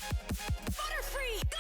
Butterfree, go!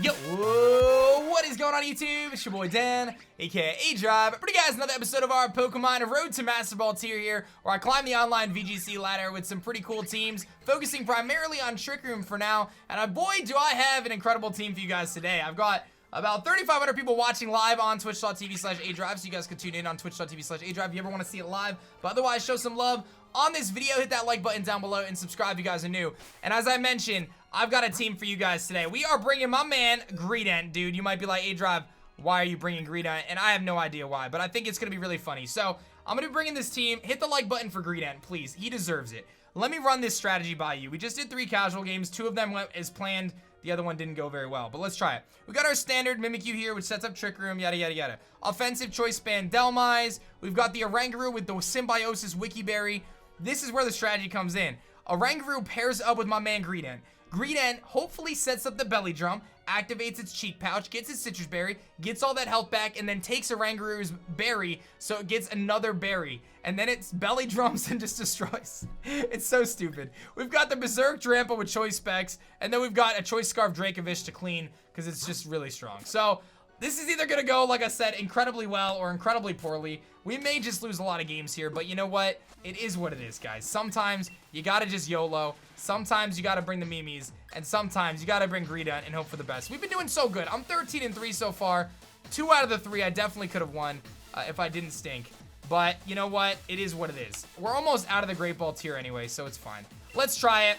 Yo, whoa, what is going on YouTube? It's your boy Dan, aka aDrive, bringing you guys another episode of our Pokemon Road to Masterball Tier here, where I climb the online VGC ladder with some pretty cool teams, focusing primarily on Trick Room for now, and boy do I have an incredible team for you guys today. I've got about 3,500 people watching live on twitch.tv/aDrive, so you guys can tune in on twitch.tv/aDrive if you ever want to see it live, but otherwise show some love on this video, hit that like button down below, and subscribe if you guys are new. And as I mentioned, I've got a team for you guys today. We are bringing my man, Greedent. Dude, you might be like, aDrive, why are you bringing Greedent? And I have no idea why, but I think it's going to be really funny. So, I'm going to be bringing this team. Hit the like button for Greedent, please. He deserves it. Let me run this strategy by you. We just did 3 casual games. 2 of them went as planned. The other one didn't go very well, but let's try it. We got our standard Mimikyu here, which sets up Trick Room, yada, yada, yada. Offensive Choice Band Delmise. We've got the Oranguru with the Symbiosis Wiki Berry. This is where the strategy comes in. Oranguru pairs up with my man Greedent. Greedent hopefully sets up the belly drum, activates its cheek pouch, gets its citrus berry, gets all that health back, and then takes Oranguru's berry, so it gets another berry. And then it's belly drums and just destroys. It's so stupid. We've got the Berserk Drampa with choice specs, and then we've got a choice Scarf Dracovish to clean, because it's just really strong. So, this is either gonna go, like I said, incredibly well or incredibly poorly. We may just lose a lot of games here, but you know what? It is what it is, guys. Sometimes you gotta just YOLO. Sometimes you gotta bring the Mimis, and sometimes you gotta bring Greedent and hope for the best. We've been doing so good. I'm 13-3 so far. 2 out of the 3 I definitely could have won if I didn't stink. But you know what? It is what it is. We're almost out of the Great Ball tier anyway, so it's fine. Let's try it.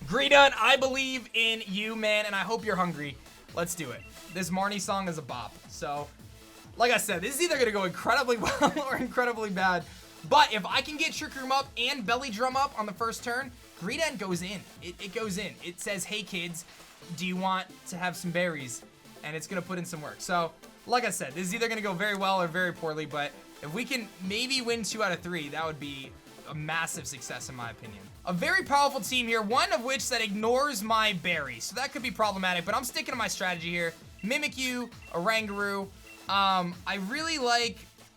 Greedent, I believe in you, man, and I hope you're hungry. Let's do it. This Marnie song is a bop. So, like I said, this is either gonna go incredibly well or incredibly bad. But if I can get Trick Room up and Belly Drum up on the first turn, Greedent goes in. It goes in. It says, hey kids, do you want to have some berries? And it's gonna put in some work. So, like I said, this is either gonna go very well or very poorly, but if we can maybe win 2 out of 3, that would be a massive success in my opinion. A very powerful team here, one of which that ignores my berry. So that could be problematic, but I'm sticking to my strategy here. Mimikyu, Oranguru. I really like,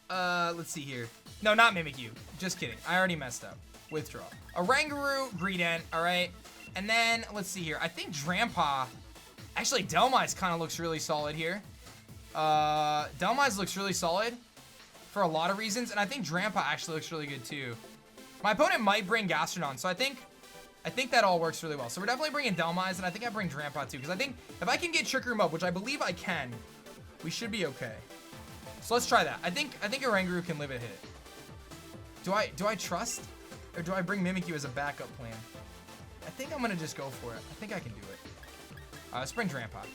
let's see here. No, not Mimikyu. Just kidding. I already messed up. Withdraw. Oranguru, Greedent, alright? And then, let's see here. I think Drampa. Actually, Delmise kind of looks really solid here. Delmise looks really solid for a lot of reasons. And I think Drampa actually looks really good too. My opponent might bring Gastrodon, so I think that all works really well. So we're definitely bringing Delmise, and I think I bring Drampa too. Because I think if I can get Trick Room up, which I believe I can, we should be okay. So let's try that. I think Oranguru can live a hit. Do I trust? Or do I bring Mimikyu as a backup plan? I think I'm gonna just go for it. I think I can do it. Let's bring Drampa.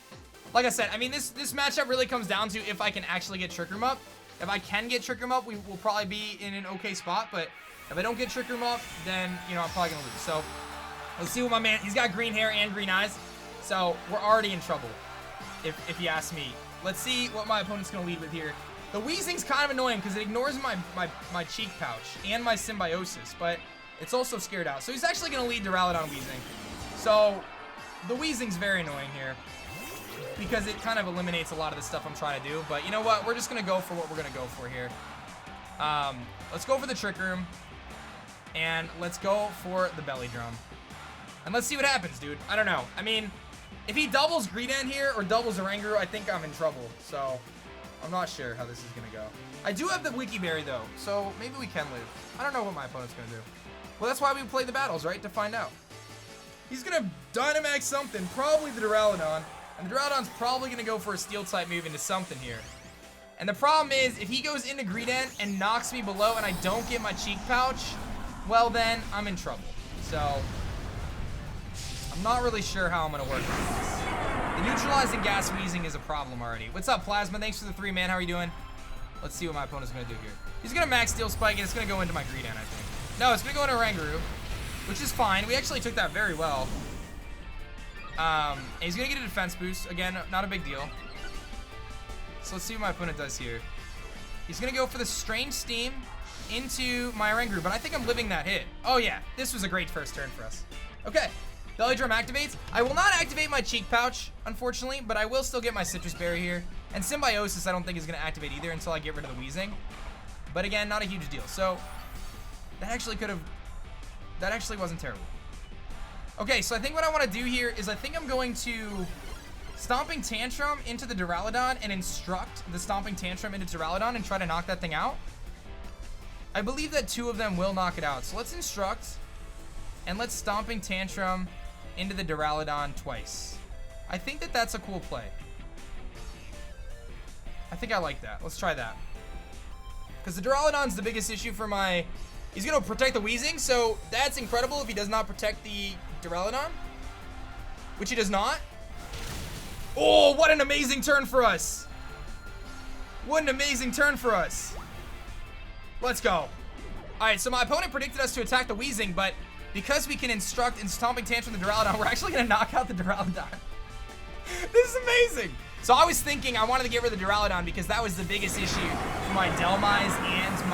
Like I said, I mean, this matchup really comes down to if I can actually get Trick Room up. If I can get Trick Room up, we will probably be in an okay spot. But if I don't get Trick Room up, then, you know, I'm probably gonna lose. So, let's see what my man, he's got green hair and green eyes. So, we're already in trouble, if you ask me. Let's see what my opponent's gonna lead with here. The Weezing's kind of annoying because it ignores my cheek pouch and my Symbiosis, but it's also scared out. So he's actually going to lead Duraludon Weezing. So the Weezing's very annoying here because it kind of eliminates a lot of the stuff I'm trying to do. But you know what? We're just going to go for what we're going to go for here. Let's go for the Trick Room, and let's go for the Belly Drum. And let's see what happens, dude. I don't know. I mean, if he doubles Greedent here or doubles Oranguru, I think I'm in trouble. So I'm not sure how this is going to go. I do have the Wiki Berry, though, so maybe we can live. I don't know what my opponent's going to do. Well, that's why we play the battles, right? To find out. He's going to Dynamax something, probably the Duraludon. And the Duraludon's probably going to go for a Steel-type move into something here. And the problem is, if he goes into Greedent and knocks me below and I don't get my cheek pouch, well then, I'm in trouble. So, I'm not really sure how I'm going to work with this. The neutralizing gas Weezing is a problem already. What's up, Plasma? Thanks for the 3, man. How are you doing? Let's see what my opponent's going to do here. He's going to max Steel Spike, and it's going to go into my Greedent, I think. No, it's going to go into Oranguru, which is fine. We actually took that very well. And he's going to get a defense boost. Again, not a big deal. So let's see what my opponent does here. He's going to go for the Strange Steam into my Oranguru, but I think I'm living that hit. Oh, yeah. This was a great first turn for us. Okay. Belly Drum activates. I will not activate my cheek pouch, unfortunately, but I will still get my citrus berry here. And Symbiosis I don't think is going to activate either until I get rid of the Weezing. But again, not a huge deal. So, That actually could have... That actually wasn't terrible. Okay, so I think what I want to do here is I think I'm going to Stomping Tantrum into the Duraludon and instruct the Stomping Tantrum into Duraludon and try to knock that thing out. I believe that 2 of them will knock it out. So let's instruct and let's Stomping Tantrum into the Duraludon twice. I think that that's a cool play. I think I like that. Let's try that. Because the Duraludon's the biggest issue for my... He's going to protect the Weezing, so that's incredible if he does not protect the Duraludon. Which he does not. Oh, what an amazing turn for us. What an amazing turn for us. Let's go. Alright, so my opponent predicted us to attack the Weezing, but because we can instruct and Stomping Tantrum the Duraludon, we're actually going to knock out the Duraludon. This is amazing. So I was thinking I wanted to get rid of the Duraludon because that was the biggest issue for my Delmise and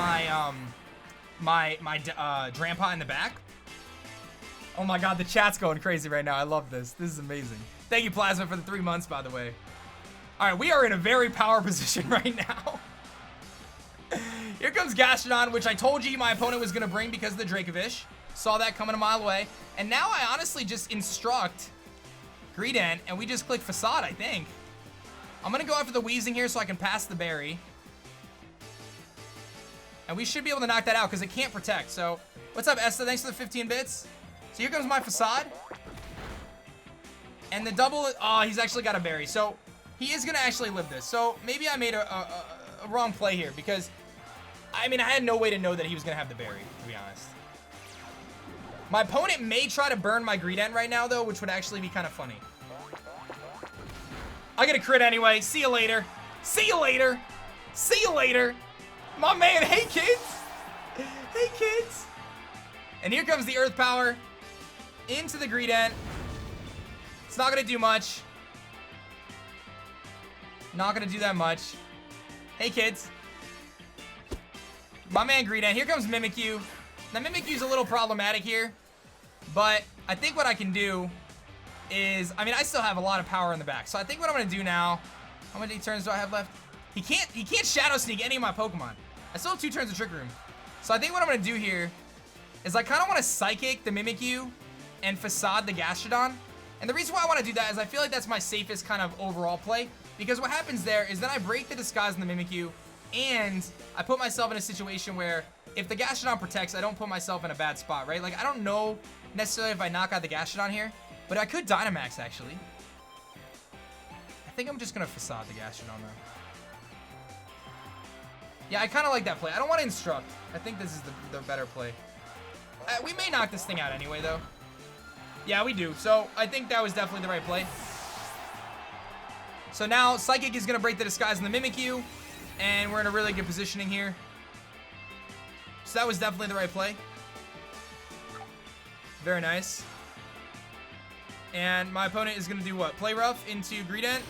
my Drampa in the back. Oh my god, the chat's going crazy right now. I love this. This is amazing. Thank you, Plasma, for the 3 months, by the way. Alright, we are in a very power position right now. Here comes Gastrodon, which I told you my opponent was going to bring because of the Dracovish. Saw that coming a mile away. And now I honestly just instruct Greedent, and we just click Facade, I think. I'm going to go after the Weezing here so I can pass the Berry. And we should be able to knock that out because it can't protect. So, what's up, Esta? Thanks for the 15 bits. So here comes my Facade. And the double, oh, he's actually got a Berry. So, he is going to actually live this. So, maybe I made a wrong play here because, I mean, I had no way to know that he was going to have the Berry, to be honest. My opponent may try to burn my Greedent right now, though, which would actually be kind of funny. I get a crit anyway. See you later. See you later. See you later. My man, hey, kids. Hey, kids. And here comes the Earth Power into the Greedent. It's not going to do much. Not going to do that much. Hey, kids. My man, Greedent. Here comes Mimikyu. Now, Mimikyu's a little problematic here. But I think what I can do is, I mean, I still have a lot of power in the back. So I think what I'm going to do now, how many turns do I have left? He can't Shadow Sneak any of my Pokemon. I still have 2 turns of Trick Room. So I think what I'm going to do here is I kind of want to Psychic the Mimikyu and Facade the Gastrodon. And the reason why I want to do that is I feel like that's my safest kind of overall play. Because what happens there is then I break the Disguise in the Mimikyu and I put myself in a situation where if the Gastrodon protects, I don't put myself in a bad spot, right? Like, I don't know necessarily if I knock out the Gastrodon here, but I could Dynamax, actually. I think I'm just going to Facade the Gastrodon, though. Yeah, I kind of like that play. I don't want to Instruct. I think this is the better play. We may knock this thing out anyway, though. Yeah, we do. So, I think that was definitely the right play. So now, Psychic is going to break the Disguise in the Mimikyu, and we're in a really good positioning here. So that was definitely the right play. Very nice. And my opponent is going to do what? Play rough into Greedent.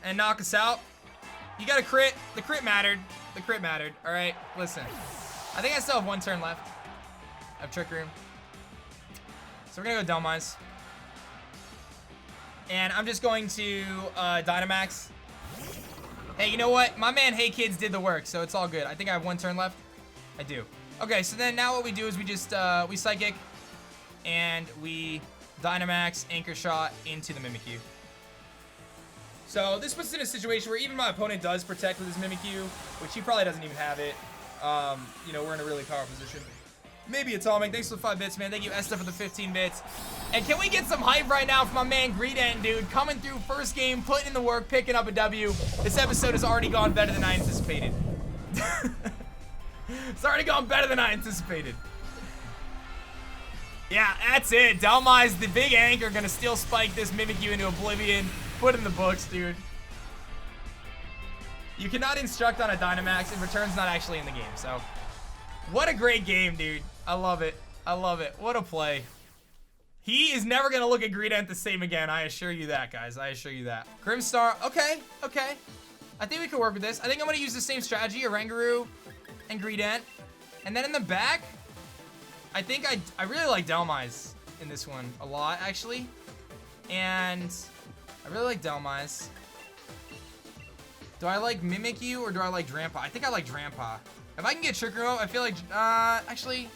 And knock us out. You got a crit. The crit mattered. The crit mattered. Alright, listen. I think I still have 1 turn left of Trick Room. So we're going to go Delmise. And I'm just going to Dynamax. Hey, you know what? My man Hey Kids did the work, so it's all good. I think I have 1 turn left. I do. Okay, so then now what we do is we just, we Psychic, and we Dynamax, Anchor Shot into the Mimikyu. So this puts us in a situation where even my opponent does protect with his Mimikyu, which he probably doesn't even have it. You know, we're in a really powerful position. Maybe Atomic, thanks for the 5 bits, man. Thank you, Esther, for the 15 bits. And can we get some hype right now from my man Greedent, dude? Coming through first game, putting in the work, picking up a W. This episode has already gone better than I anticipated. It's already gone better than I anticipated. Yeah, that's it. Delmise, the big anchor, gonna Steel Spike this Mimikyu into oblivion. Put in the books, dude. You cannot Instruct on a Dynamax, and Return's not actually in the game, so. What a great game, dude. I love it. I love it. What a play. He is never gonna look at Greedent the same again. I assure you that, guys. I assure you that. Grimstar. Okay. Okay. I think we can work with this. I think I'm gonna use the same strategy. Oranguru and Greedent. And then in the back, I think I really like Delmise in this one a lot, actually. And I really like Delmise. Do I like Mimikyu or do I like Drampa? I think I like Drampa. If I can get Trick Room up, I feel like, actually,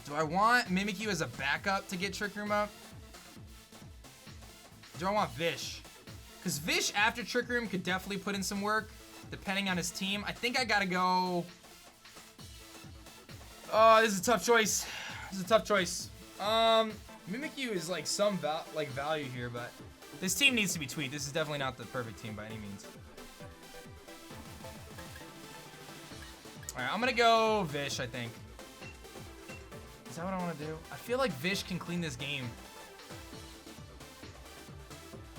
do I want Mimikyu as a backup to get Trick Room up? Do I want Vish? Because Vish after Trick Room could definitely put in some work, depending on his team. I think I gotta go. Oh, this is a tough choice. This is a tough choice. Mimikyu is like some value here, but this team needs to be tweaked. This is definitely not the perfect team by any means. All right, I'm gonna go Vish, I think. Is that what I want to do? I feel like Vish can clean this game.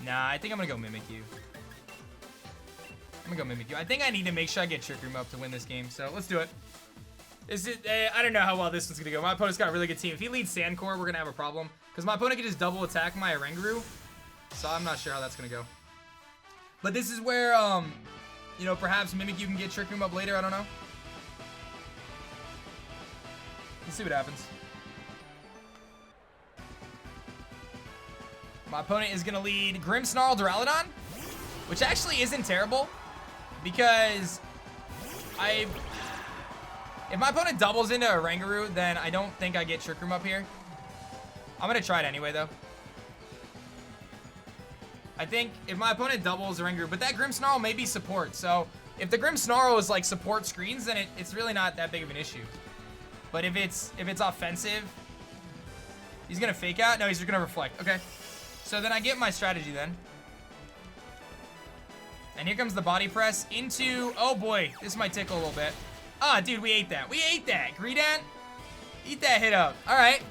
Nah, I think I'm gonna go Mimikyu. I'm gonna go Mimikyu. I think I need to make sure I get Trick Room up to win this game, so let's do it. I don't know how well this one's gonna go. My opponent's got a really good team. If he leads Sandcore, we're gonna have a problem. Because my opponent can just double attack my Oranguru. So I'm not sure how that's gonna go. But this is where, you know, perhaps Mimikyu can get Trick Room up later. I don't know. Let's see what happens. My opponent is gonna lead Grimmsnarl Duraludon, which actually isn't terrible. Because if my opponent doubles into Oranguru, then I don't think I get Trick Room up here. I'm gonna try it anyway, though. I think if my opponent doubles Oranguru, but that Grimmsnarl may be support, so if the Grimmsnarl is like support screens, then it's really not that big of an issue. But if it's offensive, he's gonna fake out. No, he's just gonna reflect. Okay, so then I get my strategy then. And here comes the body press into, oh boy, this might tickle a little bit. Ah, dude, we ate that. We ate that. Greedent, eat that hit up. All right.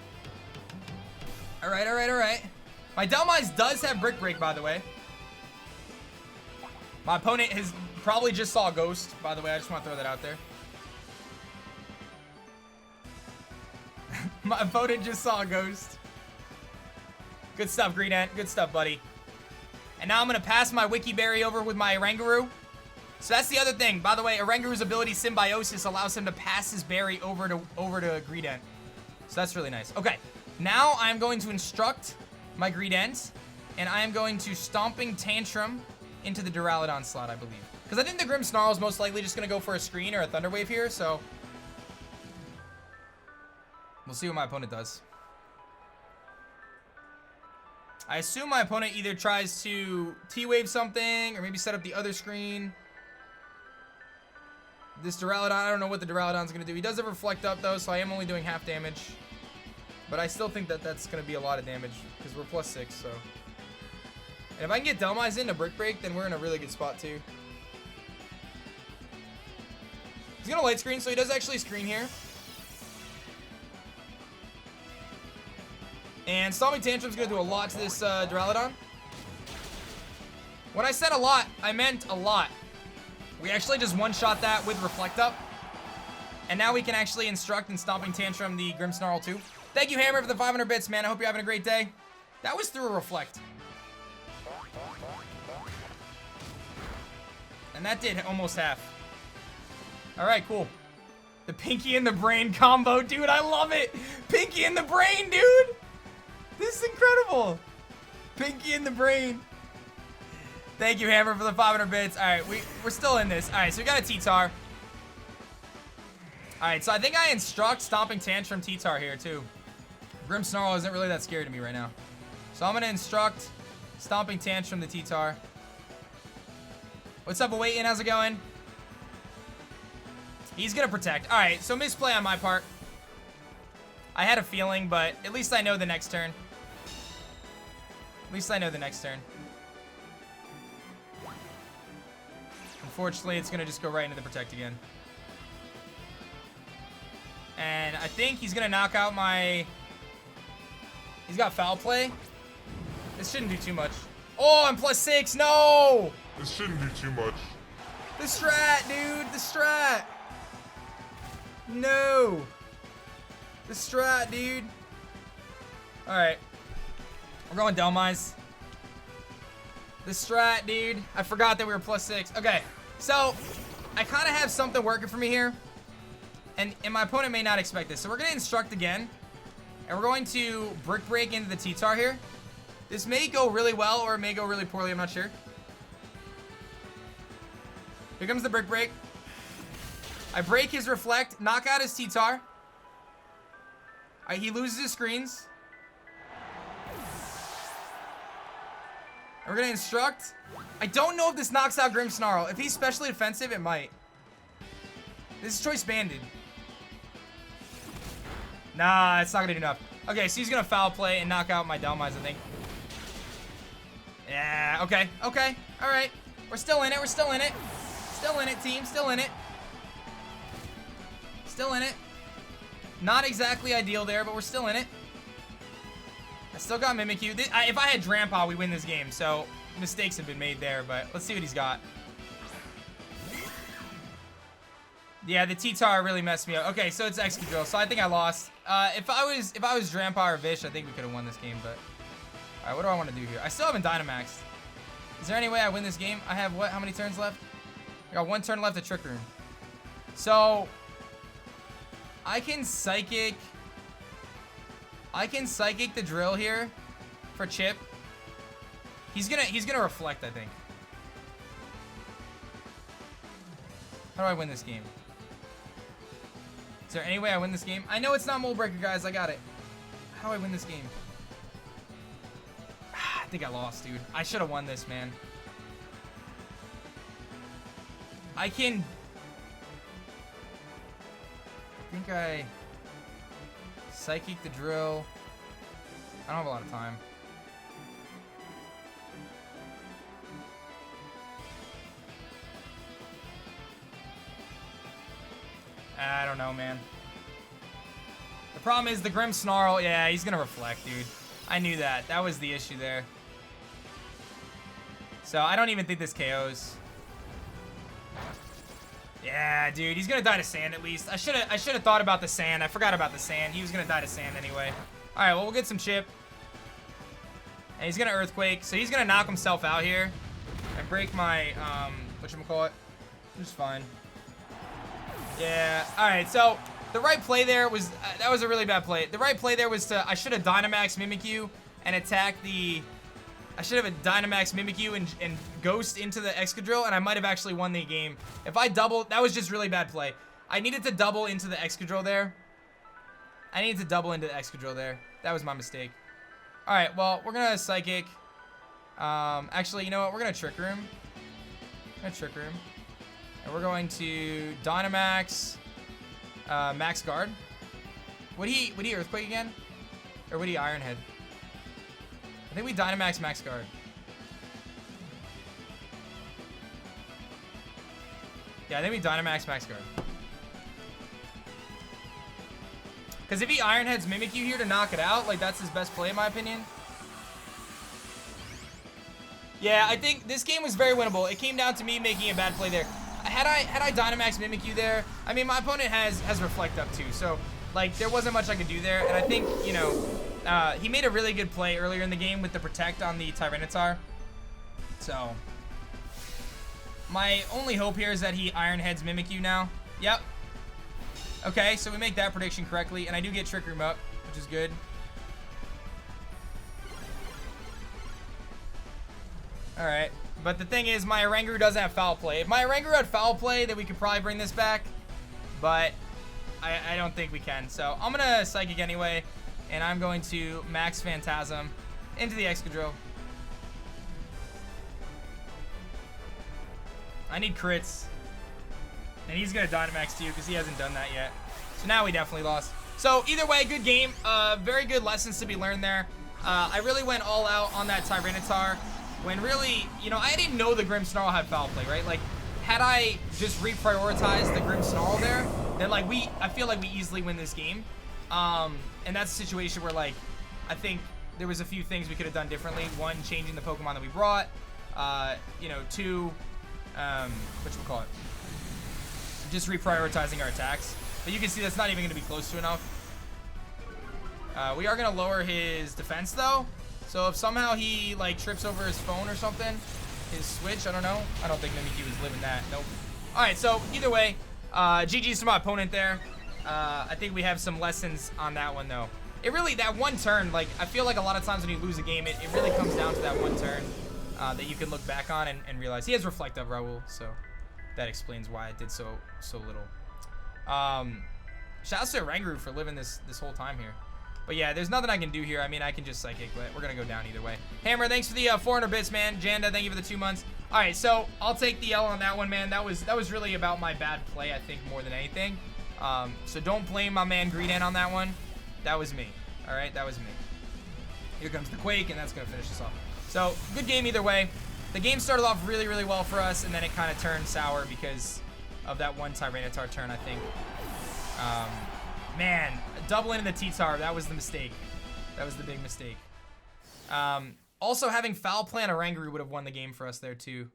All right, all right, all right. My Dhelmise does have Brick Break, by the way. My opponent has probably just saw a ghost, by the way. I just want to throw that out there. My opponent just saw a ghost. Good stuff, Greedent. Good stuff, buddy. And now I'm going to pass my Wiki Berry over with my Oranguru. So that's the other thing. By the way, Oranguru's ability Symbiosis allows him to pass his berry over to Greedent. So that's really nice. Okay, now I'm going to instruct my Greedent, and I am going to Stomping Tantrum into the Duraludon slot, I believe. Because I think the Grimmsnarl is most likely just going to go for a screen or a Thunder Wave here, so we'll see what my opponent does. I assume my opponent either tries to T-Wave something or maybe set up the other screen. This Duraludon, I don't know what the Duraludon's going to do. He does have Reflect Up, though, so I am only doing half damage. But I still think that that's going to be a lot of damage because we're +6, so. And if I can get Dhelmise into Brick Break, then we're in a really good spot, too. He's going to Light Screen, so he does actually screen here. And Stomping Tantrum's going to do a lot to this Duraludon. When I said a lot, I meant a lot. We actually just one-shot that with Reflect Up. And now we can actually instruct and Stomping Tantrum the Grimmsnarl too. Thank you, Hammer, for the 500 bits, man. I hope you're having a great day. That was through a Reflect. And that did almost half. All right, cool. The Pinky in the Brain combo, dude. I love it. Pinky in the Brain, dude. This is incredible. Pinky in the Brain. Thank you, Hammer, for the 500 bits. All right, we're still in this. All right, so we got a T-Tar. All right, so I think I instruct Stomping Tantrum T-Tar here, too. Grimmsnarl isn't really that scary to me right now. So I'm going to instruct Stomping Tantrum the T-Tar. What's up, Awaitin? How's it going? He's going to protect. All right, so misplay on my part. I had a feeling, but at least I know the next turn. At least I know the next turn. Unfortunately, it's going to just go right into the Protect again. And I think he's going to knock out my... He's got Foul Play. This shouldn't do too much. Oh, I'm +6. No! This shouldn't do too much. The strat, dude. The strat. No. The strat, dude. All right. We're going Dhelmise. The strat, dude. I forgot that we were +6. Okay. So, I kind of have something working for me here. And my opponent may not expect this. So, we're going to instruct again. And we're going to Brick Break into the T-Tar here. This may go really well or it may go really poorly. I'm not sure. Here comes the Brick Break. I break his Reflect, knock out his T-Tar. He loses his screens. We're gonna Instruct. I don't know if this knocks out Grimmsnarl. If he's specially defensive, it might. This is Choice Banded. Nah, it's not gonna do enough. Okay, so he's gonna Foul Play and knock out my Dhelmise, I think. Yeah, okay, okay, all right. We're still in it, we're still in it. Still in it, team, still in it. Still in it. Not exactly ideal there, but we're still in it. I still got Mimikyu. If I had Drampa, we win this game, so mistakes have been made there, but let's see what he's got. Yeah, the T-Tar really messed me up. Okay, so it's Excadrill, so I think I lost. If I was Drampa or Vish, I think we could have won this game, but... Alright, what do I want to do here? I still haven't Dynamaxed. Is there any way I win this game? I have what? How many turns left? I got 1 turn left at Trick Room. So... I can Psychic the Drill here for Chip. He's gonna Reflect, I think. How do I win this game? Is there any way I win this game? I know it's not Mold Breaker, guys. I got it. How do I win this game? I think I lost, dude. I should have won this, man. I think I Psychic the Drill. I don't have a lot of time. I don't know, man. The problem is the Grimmsnarl. Yeah, he's gonna Reflect, dude. I knew that. That was the issue there. So I don't even think this KOs. Yeah, dude, he's gonna die to Sand at least. I should have thought about the Sand. I forgot about the Sand. He was gonna die to Sand anyway. All right, well, we'll get some Chip. And he's gonna Earthquake, so he's gonna knock himself out here and break my whatchamacallit, which is fine. Yeah. All right, so the right play there was that was a really bad play. The right play there was to I should have Dynamax Mimikyu and attack the. I should have Dynamax Mimikyu and Ghost into the Excadrill, and I might have actually won the game. If I doubled, that was just really bad play. I needed to double into the Excadrill there. That was my mistake. All right, well, we're going to Psychic. Actually, you know what? We're going to Trick Room. And we're going to Dynamax Max Guard. Would he Earthquake again? Or would he Iron Head? I think we Dynamax Max Guard. Yeah, I think we Dynamax Max Guard. Because if he Iron Heads Mimikyu here to knock it out, like that's his best play in my opinion. Yeah, I think this game was very winnable. It came down to me making a bad play there. Had I Dynamax Mimikyu there, I mean my opponent has Reflect up too, so like there wasn't much I could do there. And I think, you know, he made a really good play earlier in the game with the Protect on the Tyranitar. So, my only hope here is that he Iron Heads Mimikyu now. Yep. Okay, so we make that prediction correctly, and I do get Trick Room up, which is good. Alright, but the thing is, my Oranguru doesn't have Foul Play. If my Oranguru had Foul Play, then we could probably bring this back, but I don't think we can. So, I'm going to Psychic anyway. And I'm going to Max Phantasm into the Excadrill. I need crits. And he's going to Dynamax too because he hasn't done that yet. So now we definitely lost. So either way, good game. Very good lessons to be learned there. I really went all out on that Tyranitar when really, you know, I didn't know the Grimmsnarl had Foul Play, right? Like, had I just reprioritized the Grimmsnarl there, then like I feel like we easily win this game. And that's a situation where, like, I think there was a few things we could have done differently. One, changing the Pokemon that we brought. You know, two, whatchamacallit, just reprioritizing our attacks. But you can see that's not even going to be close to enough. We are going to lower his defense, though. So if somehow he, like, trips over his phone or something, his Switch, I don't know. I don't think Mimikyu was living that. Nope. All right, so either way, GG's to my opponent there. I think we have some lessons on that one, though. It really, that one turn, like, I feel like a lot of times when you lose a game, it really comes down to that one turn that you can look back on and realize. He has Reflect of Raul, so that explains why I did so little. Shouts to Oranguru for living this whole time here. But yeah, there's nothing I can do here. I mean, I can just Psychic, but we're going to go down either way. Hammer, thanks for the 400 bits, man. Janda, thank you for the 2 months. All right, so I'll take the L on that one, man. That was really about my bad play, I think, more than anything. So don't blame my man Greedent on that one. That was me. All right, that was me. Here comes the Quake, and that's going to finish us off. So good game either way. The game started off really, really well for us, and then it kind of turned sour because of that one Tyranitar turn, I think. Man, doubling in the T-Tar, that was the mistake. That was the big mistake. Also, having Foul Play on Oranguru would have won the game for us there, too.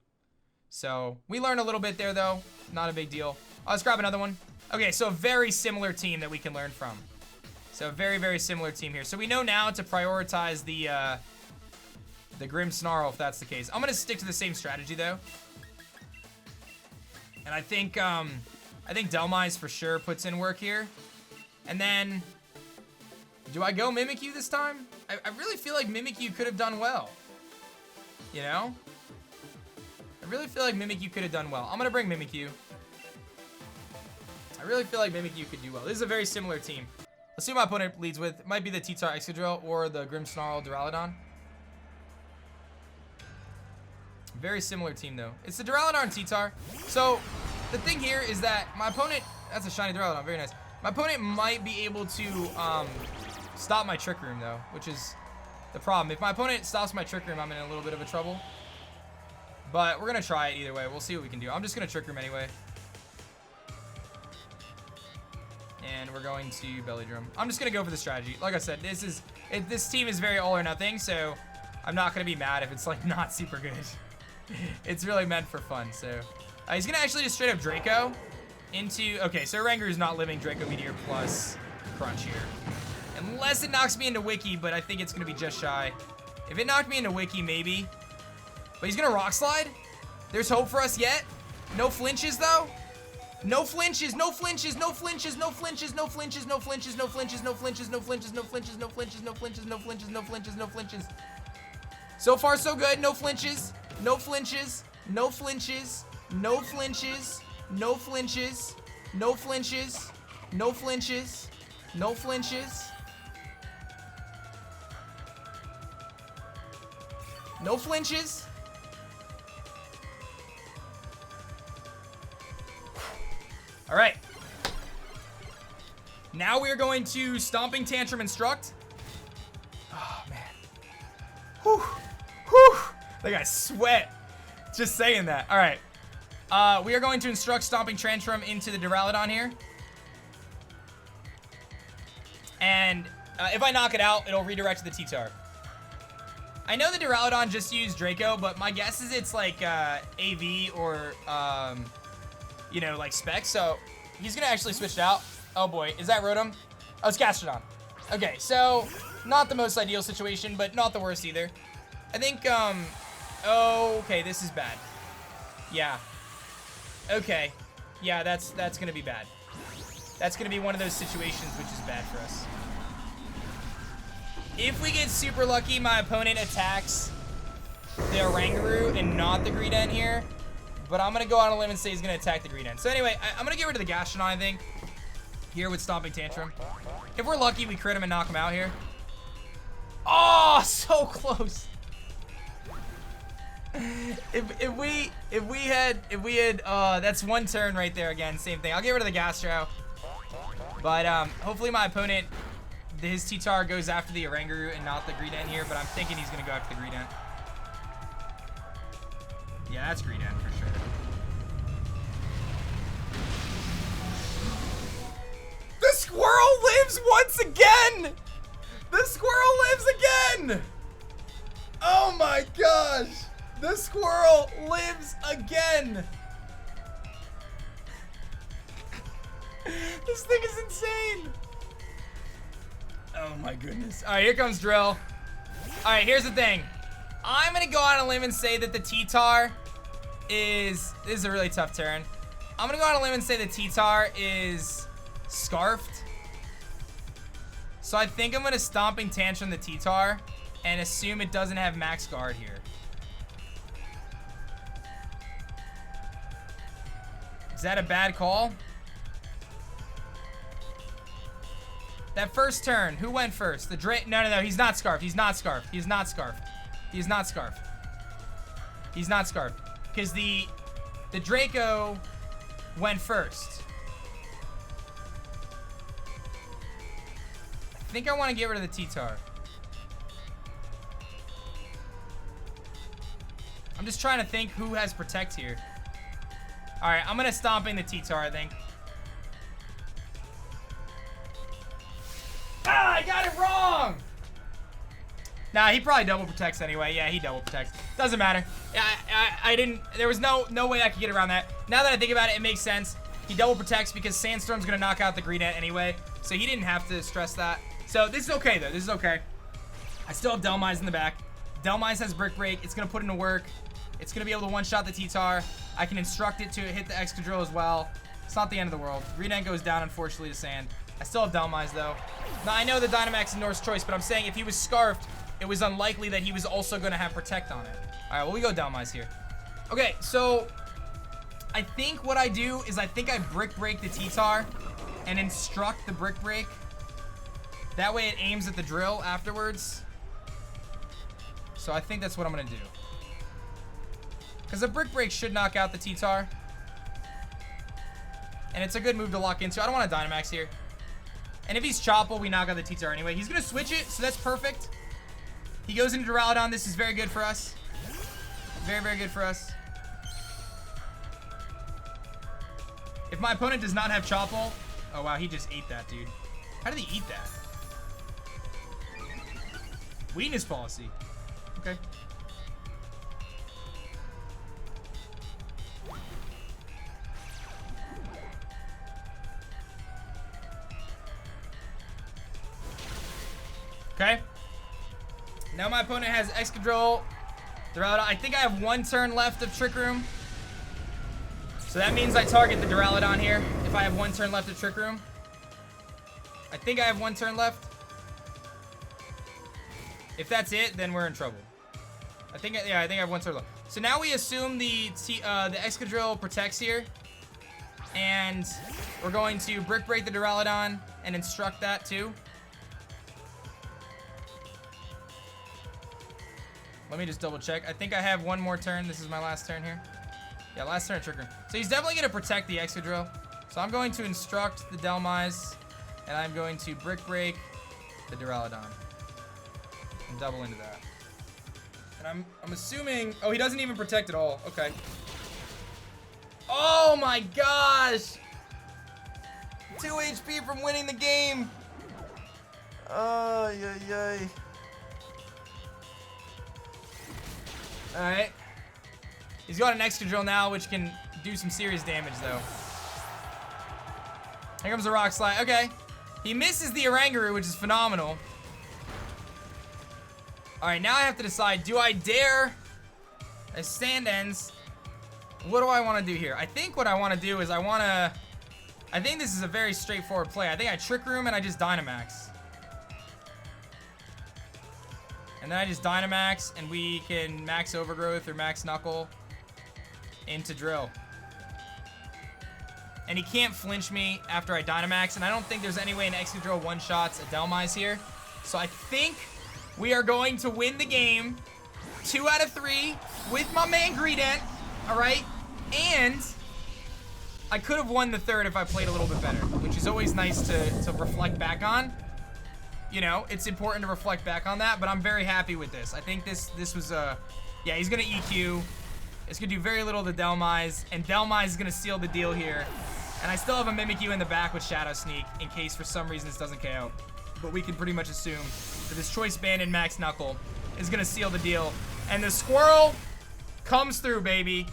So, we learned a little bit there, though. Not a big deal. Let's grab another one. Okay, so a very similar team that we can learn from. So, a very, very similar team here. So, we know now to prioritize the Grim Snarl, if that's the case. I'm going to stick to the same strategy, though. And I think Delmise for sure puts in work here. And then, do I go Mimikyu this time? I really feel like Mimikyu could have done well. You know? I really feel like Mimikyu could have done well. I'm going to bring Mimikyu. I really feel like Mimikyu could do well. This is a very similar team. Let's see what my opponent leads with. It might be the T-Tar Excadrill or the Grimmsnarl Duraludon. Very similar team, though. It's the Duraludon and T-Tar. So, the thing here is that my opponent... That's a shiny Duraludon. Very nice. My opponent might be able to stop my Trick Room, though, which is the problem. If my opponent stops my Trick Room, I'm in a little bit of a trouble. But we're going to try it either way. We'll see what we can do. I'm just going to Trick Room anyway. And we're going to Belly Drum. I'm just going to go for the strategy. Like I said, this team is very all or nothing, so I'm not going to be mad if it's, like, not super good. It's really meant for fun, so. He's going to actually just straight up Draco into... Okay, so Oranguru's not living Draco Meteor plus Crunch here. Unless it knocks me into Wiki, but I think it's going to be just shy. If it knocked me into Wiki, maybe. But he's going to Rock Slide. There's hope for us yet. No flinches, though. No flinches, no flinches, no flinches, no flinches, no flinches, no flinches, no flinches, no flinches, no flinches, no flinches, no flinches, no flinches, no flinches, no flinches, no flinches. So far, so good. No flinches, no flinches, no flinches, no flinches, no flinches, no flinches, no flinches, no flinches. No flinches. All right. Now we are going to Stomping Tantrum Instruct. Oh, man. Whew. Whew. Like I sweat just saying that. All right. We are going to instruct Stomping Tantrum into the Duraludon here. And if I knock it out, it'll redirect to the T-Tar. I know the Duraludon just used Draco, but my guess is it's like AV or, you know, like Spec. So he's going to actually switch it out. Oh, boy. Is that Rotom? Oh, it's Gastrodon. Okay, so not the most ideal situation, but not the worst either. I think, oh, okay, this is bad. Yeah. Okay. Yeah, that's going to be bad. That's going to be one of those situations which is bad for us. If we get super lucky, my opponent attacks the Oranguru and not the Greedent here. But I'm going to go on a limb and say he's going to attack the Greedent. So anyway, I'm going to get rid of the Gastrodon, I think, here with Stomping Tantrum. If we're lucky, we crit him and knock him out here. Oh, so close. If we had, that's one turn right there again. Same thing. I'll get rid of the Gastro. But hopefully my opponent, his T-Tar goes after the Oranguru and not the Greedent here. But I'm thinking he's gonna go after the Greedent. Yeah, that's Greedent for sure. The squirrel lives once again. The squirrel lives again. Oh my gosh. The squirrel lives again. This thing is insane. Oh my goodness. All right, here comes Drill. All right, here's the thing. I'm gonna go on a limb and say that the T-Tar is, this is a really tough turn. I'm gonna go on a limb and say the T-Tar is Scarfed. So I think I'm gonna Stomping Tantrum the T-Tar and assume it doesn't have max guard here. Is that a bad call? That first turn, who went first? The Drake? No, he's not Scarfed. He's not Scarfed. He's not Scarfed. He's not Scarfed. He's not Scarfed. Because the Draco went first. I think I want to get rid of the T-Tar. I'm just trying to think who has Protect here. Alright, I'm going to stomp in the T-Tar, I think. Ah, I got it wrong! Nah, he probably double protects anyway. Yeah, he double protects. Doesn't matter. I didn't... There was no way I could get around that. Now that I think about it, it makes sense. He double protects because Sandstorm's going to knock out the Greedent anyway. So he didn't have to stress that. So this is okay, though. This is okay. I still have Delmise in the back. Delmise has Brick Break. It's going to put into work. It's going to be able to one-shot the T-Tar. I can instruct it to hit the Excadrill as well. It's not the end of the world. Greedent goes down, unfortunately, to Sand. I still have Delmise, though. Now, I know the Dynamax is North's choice, but I'm saying if he was Scarfed, it was unlikely that he was also going to have Protect on it. All right, well, we go Delmise here. Okay, so I think what I do is I think I Brick Break the T-Tar and instruct the Brick Break. That way it aims at the drill afterwards. So I think that's what I'm going to do. Because the Brick Break should knock out the T-Tar. And it's a good move to lock into. I don't want a Dynamax here. And if he's Chople, we knock out the T-Tar anyway. He's going to switch it, so that's perfect. He goes into Duraludon. This is very good for us. Very, very good for us. If my opponent does not have Chople... Oh, wow, he just ate that, dude. How did he eat that? Weakness policy. Okay. Okay. Now my opponent has Excadrill, Duraludon. I think I have one turn left of Trick Room. So that means I target the Duraludon here if I have one turn left of Trick Room. I think I have one turn left. If that's it, then we're in trouble. I think I have one turn left. So now we assume the Excadrill protects here. And we're going to Brick Break the Duraludon and instruct that too. Let me just double check. I think I have one more turn. This is my last turn here. Yeah, last turn of Trick Room. So he's definitely going to protect the Excadrill. So I'm going to instruct the Delmise. And I'm going to Brick Break the Duraludon. And double into that. And I'm assuming... Oh, he doesn't even protect at all. Okay. Oh my gosh! 2 HP from winning the game. Oh, yay. Alright. He's got an Excadrill now, which can do some serious damage, though. Here comes the Rock Slide. Okay. He misses the Oranguru, which is phenomenal. Alright, now I have to decide, do I dare, as Sand ends, what do I want to do here? I think what I want to do is I think this is a very straightforward play. I think I Trick Room and I just Dynamax. And then I just Dynamax, and we can Max Overgrowth or Max Knuckle into Drill. And he can't flinch me after I Dynamax, and I don't think there's any way an Excadrill one-shots a Delmise here. So I think we are going to win the game 2 out of 3 with my man Greedent, all right? And I could have won the third if I played a little bit better, which is always nice to reflect back on. You know, it's important to reflect back on that, but I'm very happy with this. I think this was yeah, he's gonna EQ. It's gonna do very little to Delmise, and Delmise is gonna seal the deal here. And I still have a Mimikyu in the back with Shadow Sneak in case for some reason this doesn't KO. But we can pretty much assume that this Choice Band and Max Knuckle is gonna seal the deal. And the Squirrel comes through, baby.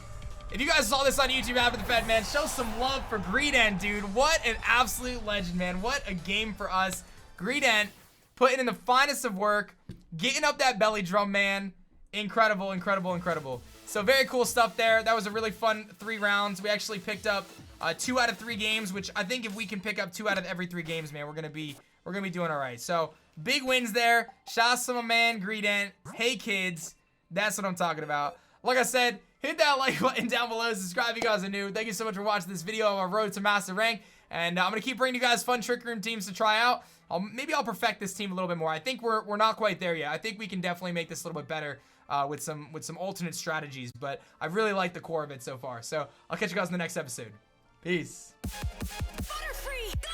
If you guys saw this on YouTube after the Fed, man, show some love for Greedent, dude. What an absolute legend, man. What a game for us. Greedent putting in the finest of work, getting up that belly drum, man. Incredible, incredible, incredible. So very cool stuff there. That was a really fun 3 rounds. We actually picked up 2 out of 3 games, which I think if we can pick up 2 out of every 3 games, man, we're gonna be doing all right. So big wins there. Shout out to my man Greedent. Hey kids, that's what I'm talking about. Like I said, hit that like button down below. Subscribe if you guys are new. Thank you so much for watching this video on our road to Master Rank. And I'm going to keep bringing you guys fun Trick Room teams to try out. Maybe I'll perfect this team a little bit more. I think we're not quite there yet. I think we can definitely make this a little bit better with some alternate strategies. But I really like the core of it so far. So I'll catch you guys in the next episode. Peace. Butterfree, go!